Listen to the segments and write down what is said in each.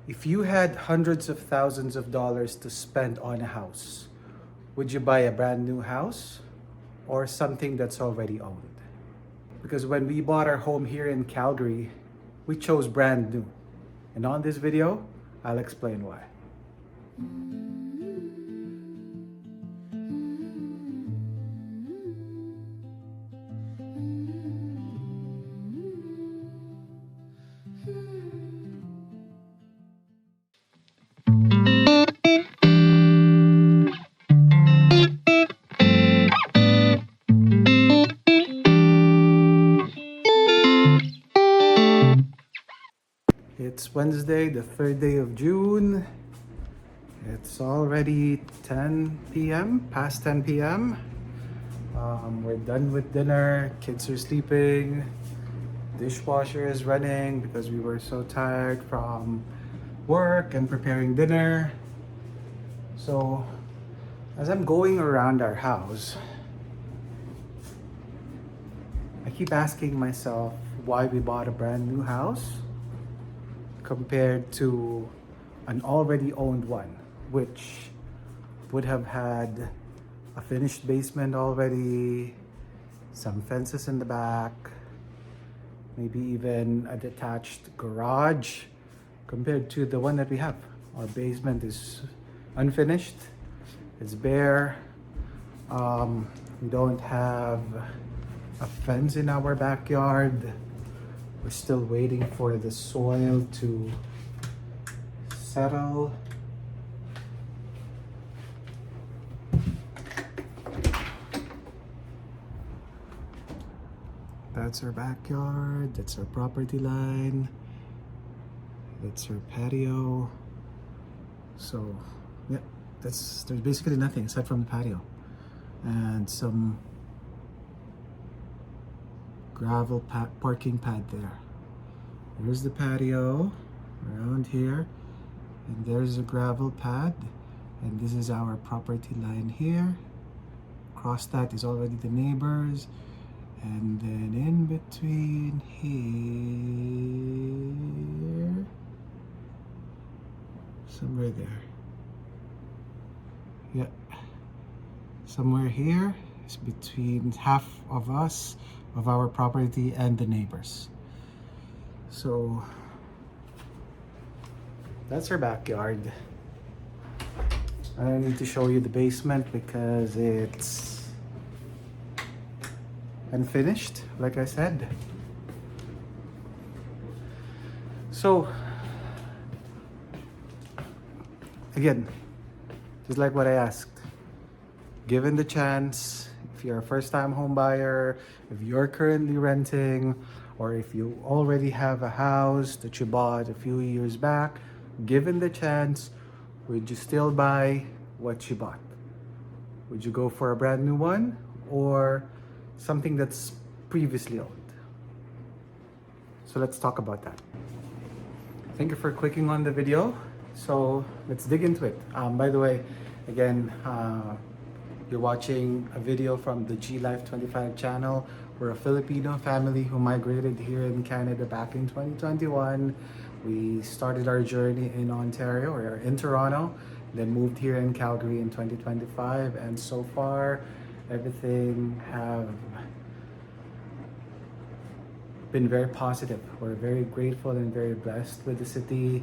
If you had hundreds of thousands of dollars to spend on a house, would you buy a brand new house or something that's already owned? Because when we bought our home here in Calgary, we chose brand new. And on this video, I'll explain why. It's Wednesday, the 3rd day of June. It's already 10 p.m., past 10 p.m. We're done with dinner, kids are sleeping, dishwasher is running because we were so tired from work and preparing dinner. So, as I'm going around our house, I keep asking myself why we bought a brand new house compared to an already owned one, which would have had a finished basement already, some fences in the back, maybe even a detached garage, compared to the one that we have. Our basement is unfinished, it's bare. We don't have a fence in our backyard. We're still waiting for the soil to settle. That's our backyard, that's our property line, that's our patio. So, yeah, there's basically nothing aside from the patio and some gravel parking pad there. There's the patio around here, and there's a gravel pad, and this is our property line here. Across that is already the neighbors, and then in between here, somewhere there, yeah, somewhere here is between half of us, of our property, and the neighbors. So that's our backyard. I don't need to show you the basement because it's unfinished, like I said. So again, just like what I asked, given the chance, if you're a first-time home buyer, if you're currently renting, or if you already have a house that you bought a few years back, given the chance, would you still buy what you bought? Would you go for a brand new one or something that's previously owned? So let's talk about that. Thank you for clicking on the video. So let's dig into it. By the way, again, you're watching a video from the G Life 25 channel. We're a Filipino family who migrated here in Canada back in 2021. We started our journey in Ontario, or in Toronto, then moved here in Calgary in 2025. And so far, everything have been very positive. We're very grateful and very blessed with the city,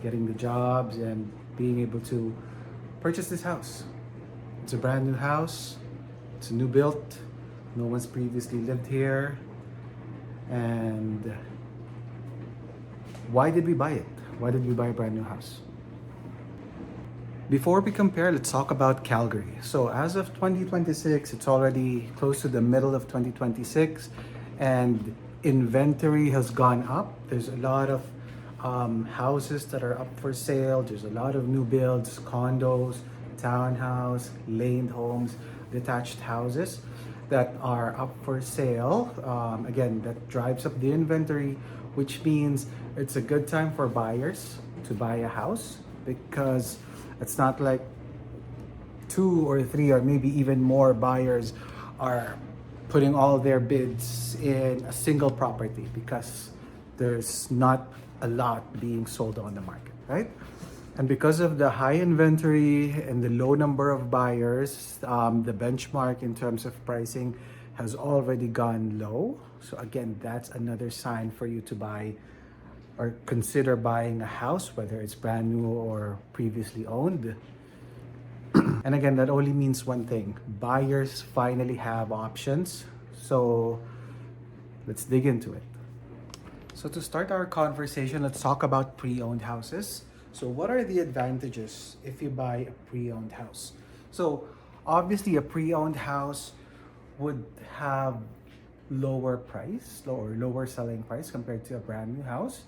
getting the jobs and being able to purchase this house. It's a brand new house, it's a new built, no one's previously lived here. And why did we buy it? Why did we buy a brand new house? Before we compare, let's talk about Calgary. So as of 2026, it's already close to the middle of 2026, and inventory has gone up. There's a lot of houses that are up for sale. There's a lot of new builds, condos, townhouse, laned homes, detached houses that are up for sale. Again, that drives up the inventory, which means it's a good time for buyers to buy a house, because it's not like 2 or 3 or maybe even more buyers are putting all their bids in a single property, because there's not a lot being sold on the market, right? And because of the high inventory and the low number of buyers, the benchmark in terms of pricing has already gone low. So again, that's another sign for you to buy or consider buying a house, whether it's brand new or previously owned. And again, that only means one thing: buyers finally have options. So let's dig into it. So to start our conversation, let's talk about pre-owned houses. So what are the advantages if you buy a pre-owned house? So obviously a pre-owned house would have lower selling price compared to a brand new house,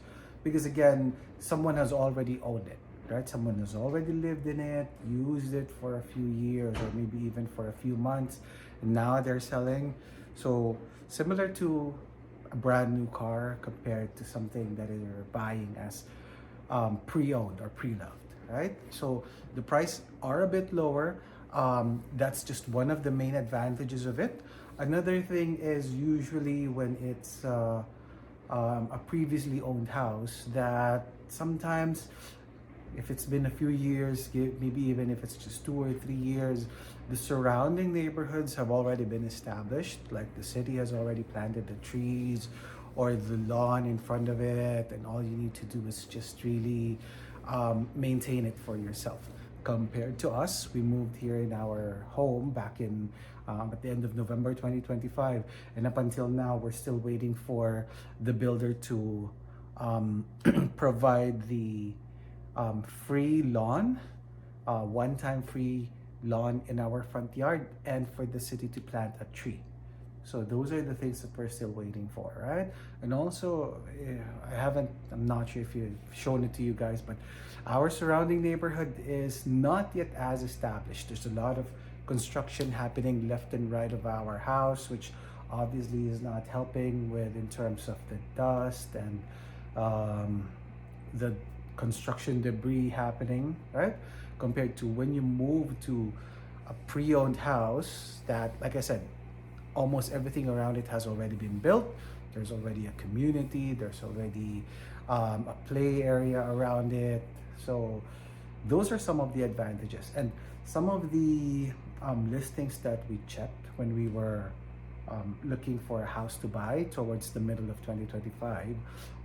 because again, someone has already owned it, right? Someone has already lived in it, used it for a few years or maybe even for a few months, and now they're selling. So similar to a brand new car compared to something that you're buying as pre-owned or pre-loved, right? So the price are a bit lower. That's just one of the main advantages of it. Another thing is usually when it's a previously owned house, that sometimes if it's been a few years, maybe even if it's just 2 or 3 years, the surrounding neighborhoods have already been established. Like the city has already planted the trees or the lawn in front of it, and all you need to do is just really maintain it for yourself. Compared to us, we moved here in our home back in at the end of November 2025, and up until now, we're still waiting for the builder to provide the free lawn, one-time free lawn in our front yard, and for the city to plant a tree. So those are the things that we're still waiting for, right? And also, I'm not sure if you've shown it to you guys, but our surrounding neighborhood is not yet as established. There's a lot of construction happening left and right of our house, which obviously is not helping with in terms of the dust and the construction debris happening, right? Compared to when you move to a pre-owned house that, like I said, almost everything around it has already been built. There's already a community, there's already a play area around it. So those are some of the advantages. And some of the listings that we checked when we were looking for a house to buy towards the middle of 2025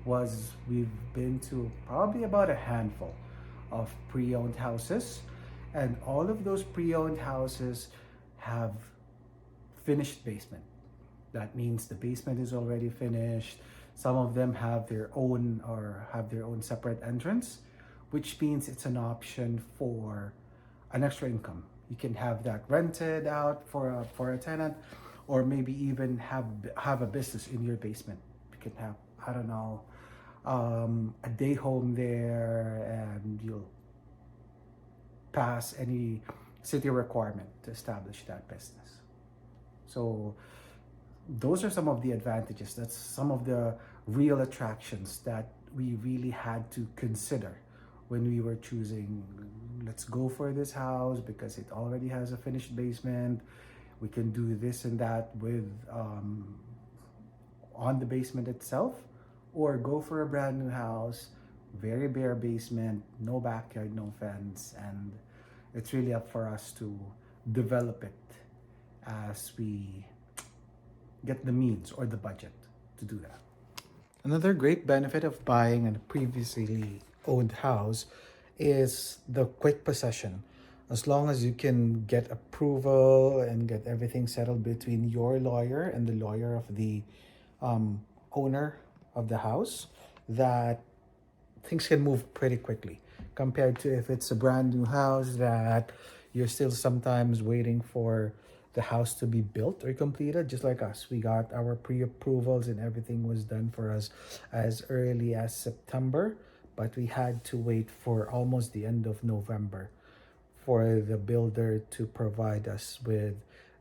was we've been to probably about a handful of pre-owned houses, and all of those pre-owned houses have finished basement. That means the basement is already finished. Some of them have their own separate entrance, which means it's an option for an extra income. You can have that rented out for a tenant, or maybe even have a business in your basement. You can have, I don't know, a day home there, and you'll pass any city requirement to establish that business. So those are some of the advantages. That's some of the real attractions that we really had to consider when we were choosing, let's go for this house because it already has a finished basement. We can do this and that with on the basement itself, or go for a brand new house, very bare basement, no backyard, no fence, and it's really up for us to develop it as we get the means or the budget to do that. Another great benefit of buying a previously owned house is the quick possession. As long as you can get approval and get everything settled between your lawyer and the lawyer of the owner of the house, that things can move pretty quickly compared to if it's a brand new house that you're still sometimes waiting for the house to be built or completed. Just like us, we got our pre-approvals and everything was done for us as early as September, but we had to wait for almost the end of November for the builder to provide us with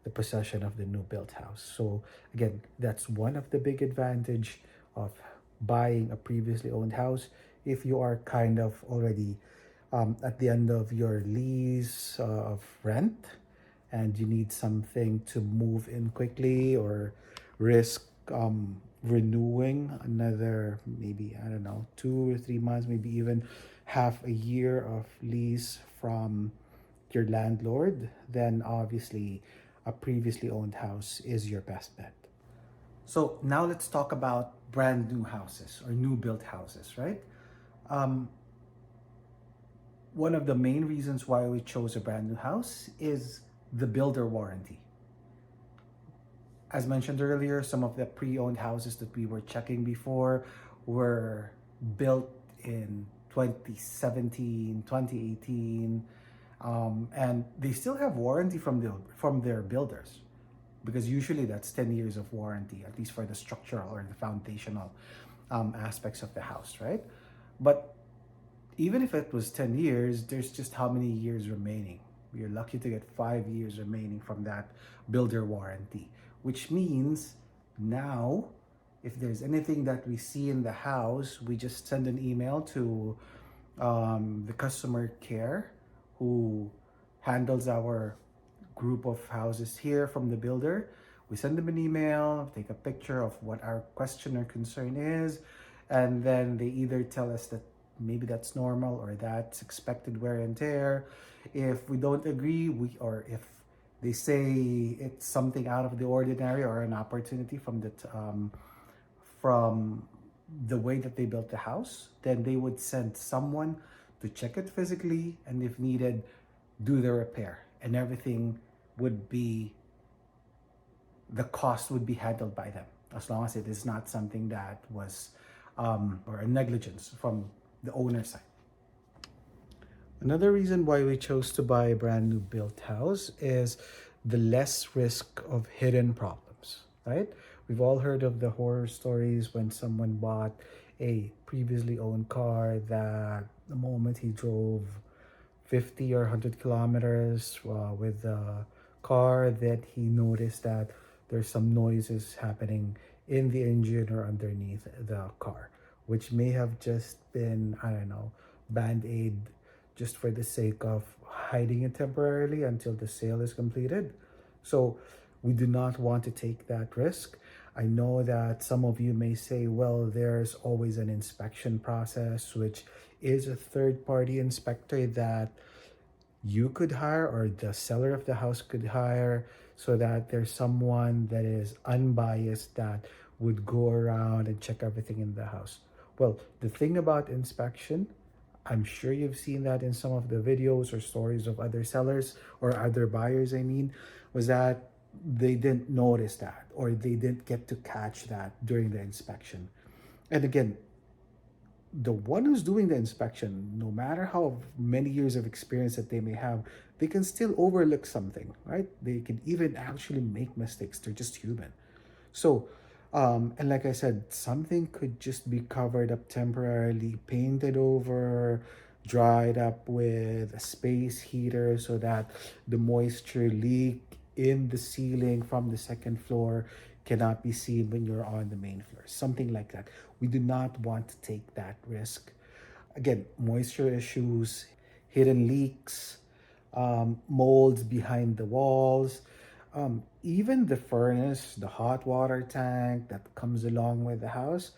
the possession of the new built house. So again, that's one of the big advantage of buying a previously owned house. If you are kind of already at the end of your lease of rent, and you need something to move in quickly or risk renewing another maybe, I don't know, 2 or 3 months, maybe even half a year of lease from your landlord, then obviously a previously owned house is your best bet. So now let's talk about brand new houses or new built houses, right? Um, One of the main reasons why we chose a brand new house is the builder warranty. As mentioned earlier, some of the pre-owned houses that we were checking before were built in 2017, 2018, and they still have warranty from their builders, because usually that's 10 years of warranty, at least for the structural or the foundational aspects of the house, right? But even if it was 10 years, there's just how many years remaining? You're lucky to get 5 years remaining from that builder warranty, which means now, if there's anything that we see in the house, we just send an email to the customer care who handles our group of houses here from the builder. We send them an email, take a picture of what our question or concern is, and then they either tell us that maybe that's normal or that's expected wear and tear. If we don't agree, or if they say it's something out of the ordinary or an opportunity from the way that they built the house, then they would send someone to check it physically, and if needed, do the repair, and everything would be, the cost would be handled by them, as long as it is not something that was or a negligence from the owner's side. Another reason why we chose to buy a brand new built house is the less risk of hidden problems, right? We've all heard of the horror stories when someone bought a previously owned car that the moment he drove 50 or 100 kilometers with the car, that he noticed that there's some noises happening in the engine or underneath the car, which may have just been, I don't know, band-aid, just for the sake of hiding it temporarily until the sale is completed. So we do not want to take that risk. I know that some of you may say, well, there's always an inspection process, which is a third-party inspector that you could hire, or the seller of the house could hire, so that there's someone that is unbiased that would go around and check everything in the house. Well, the thing about inspection, I'm sure you've seen that in some of the videos or stories of other sellers or other buyers, I mean, was that they didn't notice that, or they didn't get to catch that during the inspection. And again, the one who's doing the inspection, no matter how many years of experience that they may have, they can still overlook something, right? They can even actually make mistakes. They're just human. So, and like I said, something could just be covered up temporarily, painted over, dried up with a space heater so that the moisture leak in the ceiling from the second floor cannot be seen when you're on the main floor. Something like that. We do not want to take that risk. Again, moisture issues, hidden leaks, molds behind the walls, even the furnace, the hot water tank that comes along with the house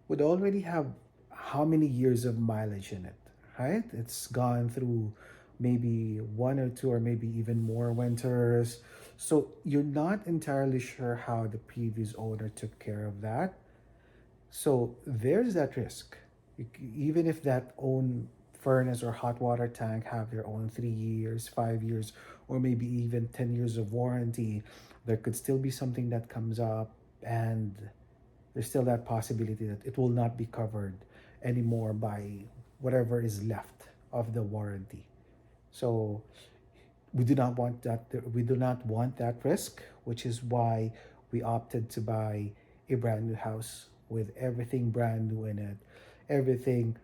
would already have how many years of mileage in it, right? It's gone through maybe one or two or maybe even more winters. So you're not entirely sure how the previous owner took care of that. So there's that risk. Even if that own furnace or hot water tank have their own 3 years, 5 years, or maybe even 10 years of warranty, there could still be something that comes up, and there's still that possibility that it will not be covered anymore by whatever is left of the warranty. So we do not want that. We do not want that risk, which is why we opted to buy a brand new house with everything brand new in it. Everything,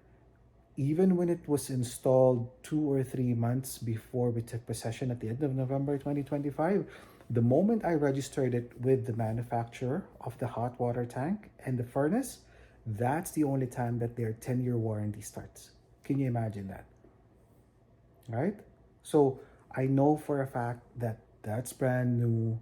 even when it was installed 2 or 3 months before we took possession at the end of November 2025, the moment I registered it with the manufacturer of the hot water tank and the furnace, that's the only time that their 10-year warranty starts. Can you imagine that? Right? So I know for a fact that that's brand new.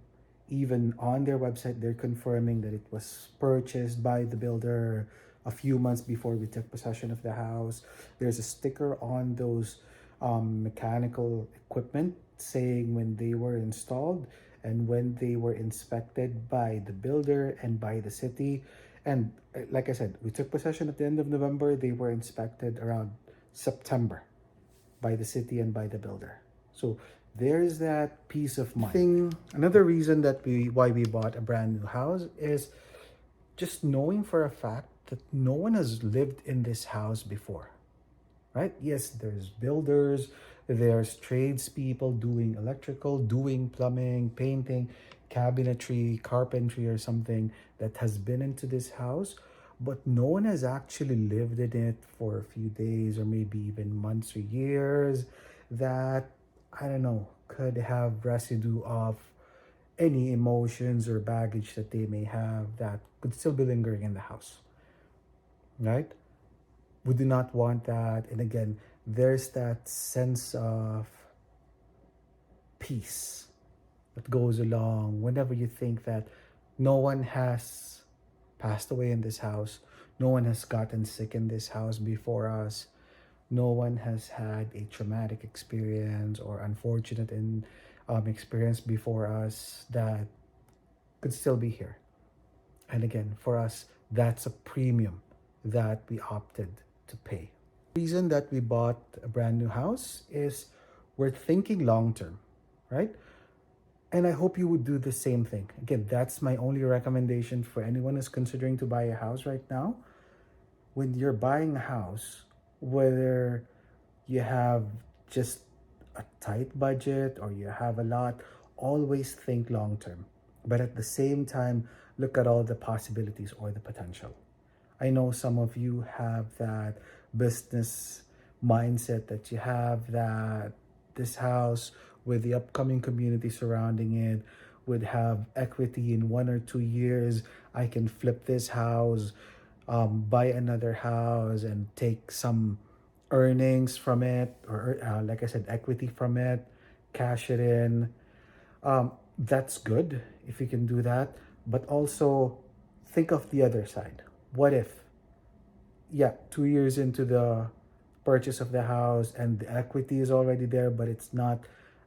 Even on their website, they're confirming that it was purchased by the builder a few months before we took possession of the house. There's a sticker on those mechanical equipment saying when they were installed and when they were inspected by the builder and by the city. And like I said, we took possession at the end of November. They were inspected around September by the city and by the builder. So there's that peace of mind. Another reason that we why we bought a brand new house is just knowing for a fact that no one has lived in this house before, right? Yes, there's builders, there's tradespeople doing electrical, doing plumbing, painting, cabinetry, carpentry, or something that has been into this house, but no one has actually lived in it for a few days or maybe even months or years. That, I don't know, could have residue of any emotions or baggage that they may have that could still be lingering in the house, right? We do not want that. And again, there's that sense of peace that goes along whenever you think that no one has passed away in this house, no one has gotten sick in this house before us, no one has had a traumatic experience or unfortunate experience before us that could still be here. And again, for us, that's a premium that we opted to pay. The reason that we bought a brand new house is we're thinking long term, right? And I hope you would do the same thing. Again, that's my only recommendation for anyone who's considering to buy a house right now. When you're buying a house, whether you have just a tight budget or you have a lot, always think long term. But at the same time, look at all the possibilities or the potential. I know some of you have that business mindset that you have that this house with the upcoming community surrounding it would have equity in 1 or 2 years. I can flip this house, buy another house, and take some earnings from it, or like I said, equity from it, cash it in. That's good if you can do that, but also think of the other side. What if, yeah, 2 years into the purchase of the house and the equity is already there, but it's not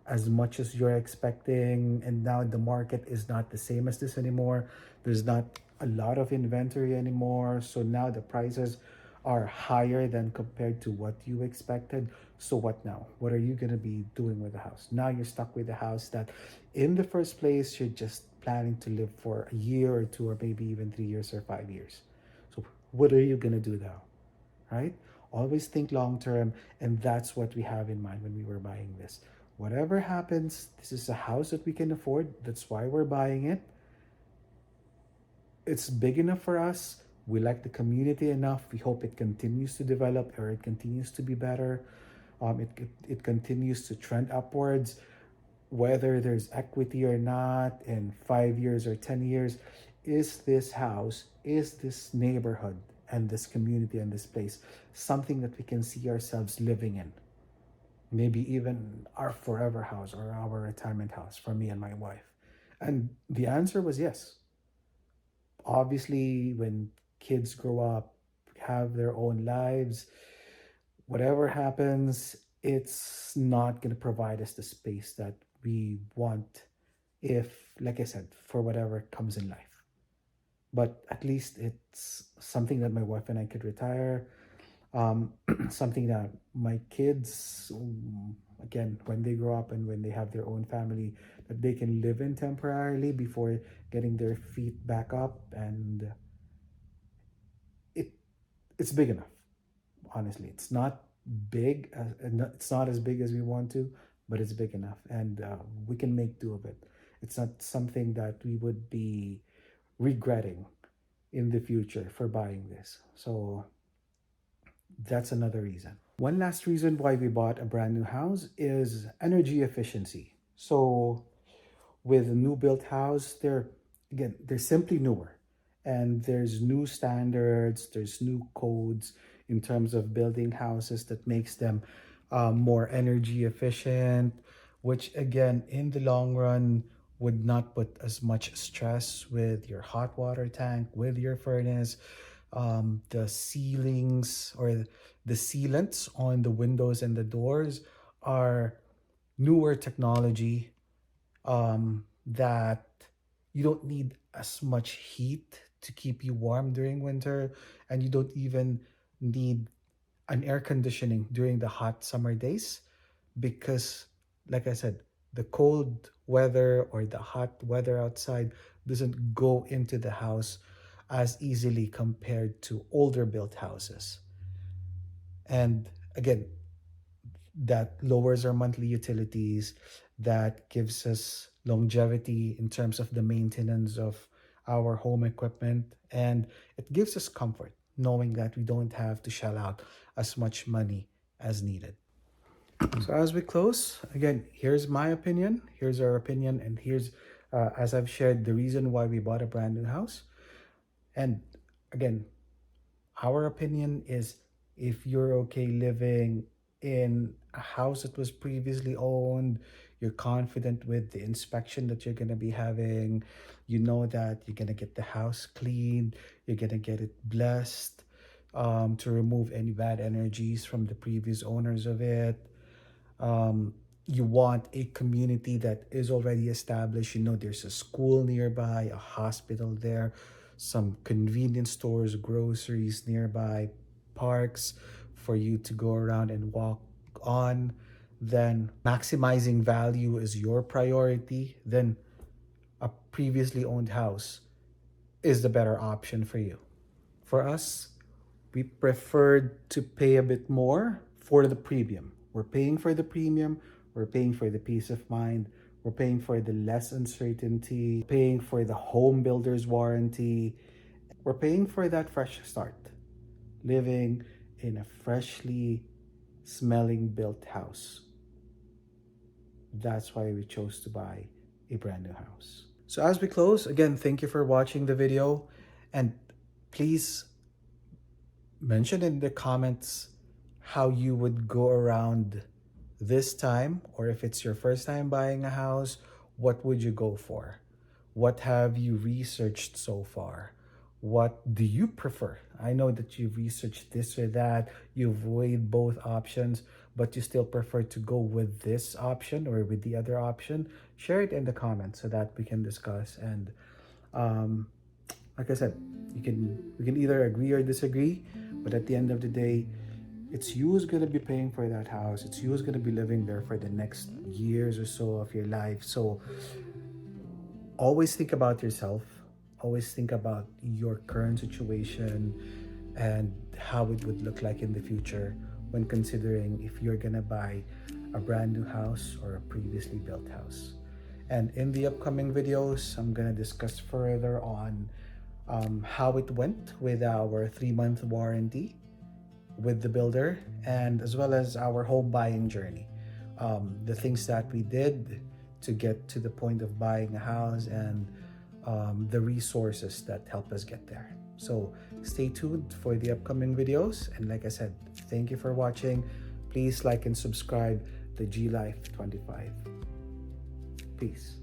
as much as you're expecting, and now the market is not the same as this anymore. There's not a lot of inventory anymore, so now the prices are higher than compared to what you expected. So what now? What are you going to be doing with the house? Now you're stuck with a house that in the first place you're just planning to live for a year or two or maybe even 3 years or 5 years. So what are you going to do now, right? Always think long term, and that's what we have in mind when we were buying this. Whatever happens, this is a house that we can afford. That's why we're buying it. It's big enough for us. We like the community enough. We hope it continues to develop or it continues to be better. It continues to trend upwards. Whether there's equity or not in 5 years or 10 years, is this house, is this neighborhood and this community and this place something that we can see ourselves living in? Maybe even our forever house or our retirement house for me and my wife. And the answer was yes. Obviously, when kids grow up, have their own lives, whatever happens, it's not going to provide us the space that we want if, like I said, for whatever comes in life. But at least it's something that my wife and I could retire, something that my kids, again, when they grow up and when they have their own family, that they can live in temporarily before getting their feet back up. And it it's big enough. Honestly, it's not big. It's not as big as we want to, but it's big enough, and we can make do of it. It's not something that we would be regretting in the future for buying this. So that's another reason. One last reason why we bought a brand new house is energy efficiency. So with a new built house, they're simply newer, and there's new standards, there's new codes in terms of building houses that makes them more energy efficient, which again in the long run would not put as much stress with your hot water tank, with your furnace. The ceilings or the sealants on the windows and the doors are newer technology that you don't need as much heat to keep you warm during winter, and you don't even need an air conditioning during the hot summer days because, like I said, the cold weather or the hot weather outside doesn't go into the house as easily compared to older built houses. And again, that lowers our monthly utilities, that gives us longevity in terms of the maintenance of our home equipment, and it gives us comfort knowing that we don't have to shell out as much money as needed. So as we close, again, here's my opinion, here's our opinion, and here's, as I've shared, the reason why we bought a brand new house. And again, our opinion is if you're okay living in a house that was previously owned, you're confident with the inspection that you're going to be having, you know that you're going to get the house cleaned, you're going to get it blessed to remove any bad energies from the previous owners of it. You want a community that is already established. You know, there's a school nearby, a hospital there, some convenience stores, groceries nearby, parks for you to go around and walk on. Then maximizing value is your priority. Then a previously owned house is the better option for you. For us, we preferred to pay a bit more for the premium. We're paying for the premium, we're paying for the peace of mind, we're paying for the less uncertainty, paying for the home builder's warranty, we're paying for that fresh start, living in a freshly smelling built house. That's why we chose to buy a brand new house. So as we close, again, thank you for watching the video, and please mention in the comments how you would go around this time, or if it's your first time buying a house, what would you go for? What have you researched so far? What do you prefer? I know that you've researched this or that, you've weighed both options, but you still prefer to go with this option or with the other option. Share it in the comments so that we can discuss. And like I said, we can either agree or disagree, but at the end of the day, it's you who's going to be paying for that house. It's you who's going to be living there for the next years or so of your life. So always think about yourself. Always think about your current situation and how it would look like in the future when considering if you're going to buy a brand new house or a previously built house. And in the upcoming videos, I'm going to discuss further on how it went with our 3-month warranty with the builder, and as well as our home buying journey, the things that we did to get to the point of buying a house, and the resources that help us get there. So stay tuned for the upcoming videos, and like I said, thank you for watching. Please like and subscribe to G Life 25. Peace.